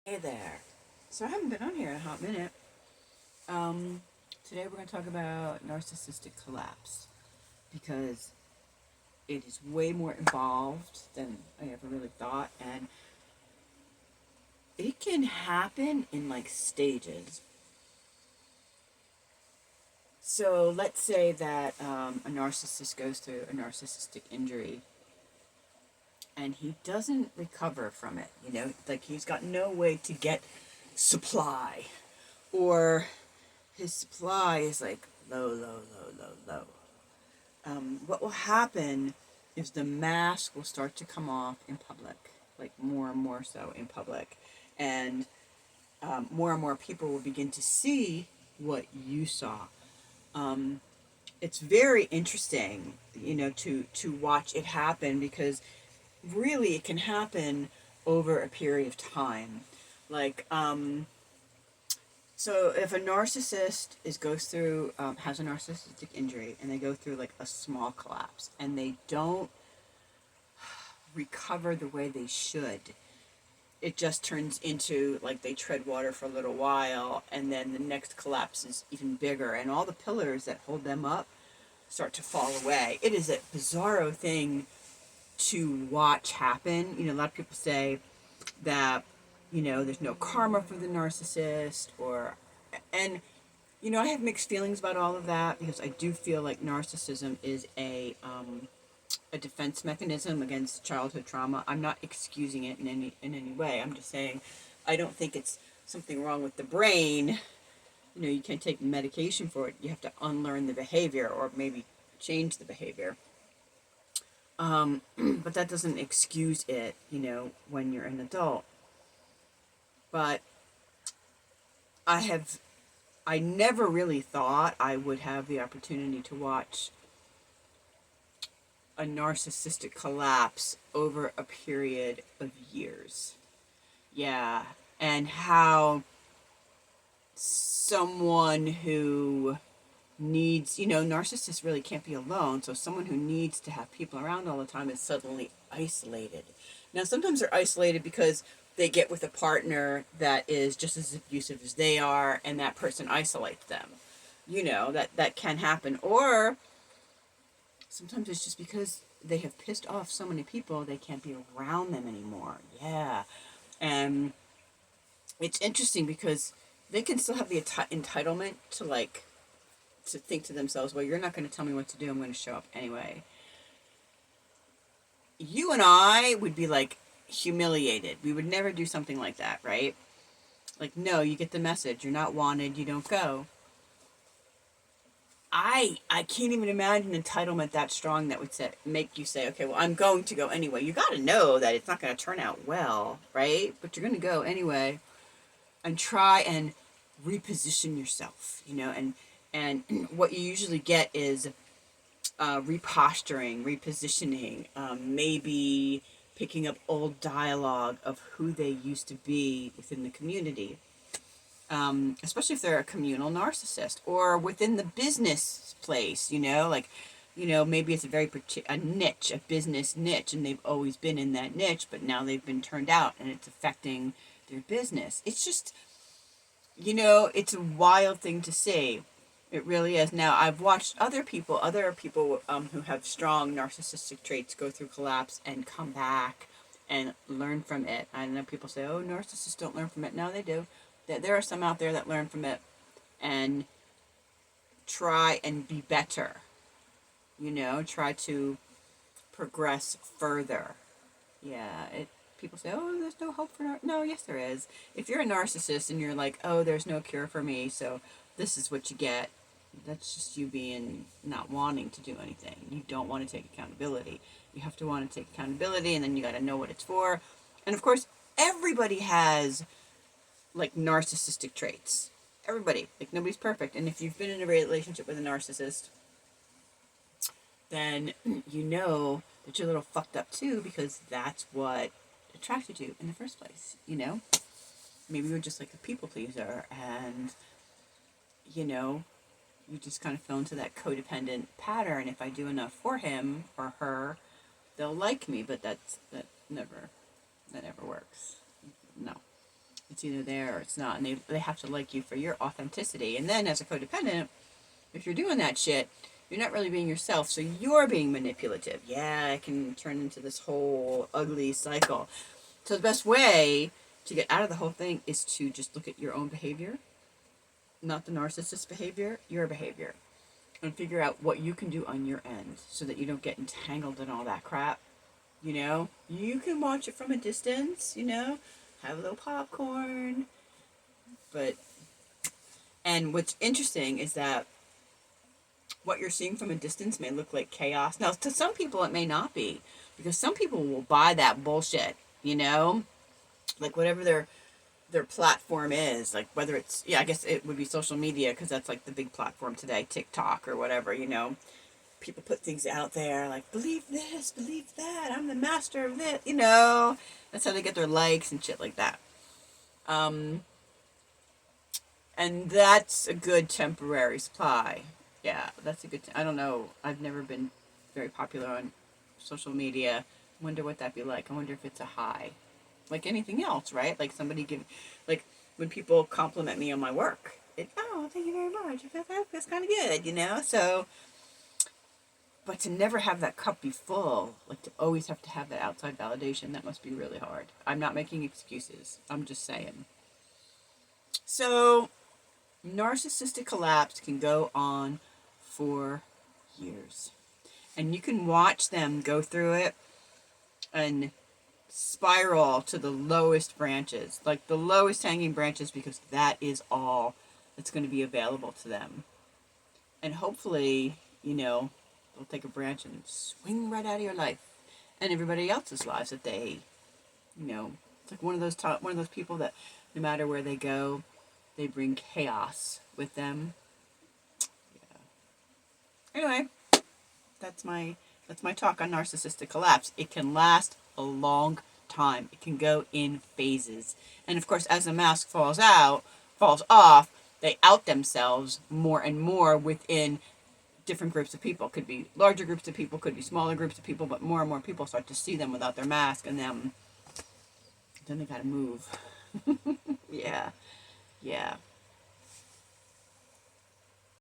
Hey there. So I haven't been on here in a hot minute. Um, Today we're going to talk about narcissistic collapse because it is way more involved than I ever really thought, and it can happen in like stages. So let's say that a narcissist goes through a narcissistic injury and he doesn't recover from it. Like he's got no way to get supply, or his supply is like low, low, low, low, low. What will happen is the mask will start to come off in public, like more and more so in public, and more and more people will begin to see what you saw. Um, it's very interesting, to watch it happen, because really it can happen over a period of time. Like, so if a narcissist goes through has a narcissistic injury and they go through like a small collapse and they don't recover the way they should, it just turns into like they tread water for a little while, and then the next collapse is even bigger, and all the pillars that hold them up start to fall away. It is a bizarro thing to watch happen. A lot of people say that there's no karma for the narcissist, or and I have mixed feelings about all of that, because I do feel like narcissism is a defense mechanism against childhood trauma. I'm not excusing it in any way. I'm just saying I don't think it's something wrong with the brain. You can't take medication for it. You have to unlearn the behavior, or maybe change the behavior. But that doesn't excuse it, when you're an adult. But I have I never really thought I would have the opportunity to watch a narcissistic collapse over a period of years. Yeah. And how someone who needs, narcissists really can't be alone. So someone who needs to have people around all the time is suddenly isolated. Now, sometimes they're isolated because they get with a partner that is just as abusive as they are, and that person isolates them. That can happen. Or sometimes it's just because they have pissed off so many people, they can't be around them anymore. Yeah. And it's interesting because they can still have the entitlement to, like, to think to themselves, well, you're not going to tell me what to do, I'm going to show up anyway. You and I would be like humiliated. We would never do something like that, right? Like, no, you get the message. You're not wanted. You don't go. I can't even imagine entitlement that strong that would make you say, okay, well, I'm going to go anyway. You got to know that it's not going to turn out well, right? But you're going to go anyway, and try and reposition yourself, and what you usually get is reposturing, repositioning, maybe picking up old dialogue of who they used to be within the community, especially if they're a communal narcissist, or within the business place, like, maybe it's a niche, a business niche, and they've always been in that niche, but now they've been turned out and it's affecting their business. It's just, it's a wild thing to see. It really is. Now, I've watched other people who have strong narcissistic traits go through collapse and come back and learn from it. I know people say, oh, narcissists don't learn from it. No, they do. There are some out there that learn from it and try and be better, try to progress further. Yeah, people say, oh, there's no hope for no, yes there is. If you're a narcissist and you're like, oh, there's no cure for me, so this is what you get, that's just you being not wanting to do anything. You don't want to take accountability. You have to want to take accountability, and then you got to know what it's for. And of course, everybody has like narcissistic traits. Everybody, like, nobody's perfect. And if you've been in a relationship with a narcissist, then you know that you're a little fucked up too, because that's what attracted you in the first place. Maybe you're just like a people pleaser, and you just kind of fell into that codependent pattern. If I do enough for him or her, they'll like me. But that never works. No, It's either there or it's not. And they have to like you for your authenticity. And then as a codependent, if you're doing that shit, you're not really being yourself. So you're being manipulative. Yeah, it can turn into this whole ugly cycle. So the best way to get out of the whole thing is to just look at your own behavior, not the narcissist's behavior, your behavior, and figure out what you can do on your end so that you don't get entangled in all that crap. You know, you can watch it from a distance, you know, have a little popcorn. But, and what's interesting is that what you're seeing from a distance may look like chaos. Now, to some people, it may not be, because some people will buy that bullshit, you know, like whatever their platform is, like whether it's, yeah, I guess it would be social media, because that's like the big platform today, TikTok or whatever, you know. People put things out there like, believe this, believe that, I'm the master of this, you know. That's how they get their likes and shit like that. And that's a good temporary supply. Yeah, that's a good, I don't know, I've never been very popular on social media. I wonder what that'd be like. I wonder if it's a high. Like anything else, right? Like somebody give, like when people compliment me on my work, oh, thank you very much. That's kind of good, you know? So, but to never have that cup be full, like to always have to have that outside validation, that must be really hard. I'm not making excuses. I'm just saying. So, narcissistic collapse can go on for years. And you can watch them go through it and spiral to the lowest branches, like the lowest hanging branches, because that is all that's going to be available to them. And hopefully, you know, they'll take a branch and swing right out of your life and everybody else's lives that they, you know, it's like one of those people that no matter where they go, they bring chaos with them. Yeah. Anyway, that's my talk on narcissistic collapse. It can last a long time. It can go in phases. And of course, as the mask falls off, they out themselves more and more within different groups of people. Could be larger groups of people, could be smaller groups of people, but more and more people start to see them without their mask, and then they gotta move. Yeah.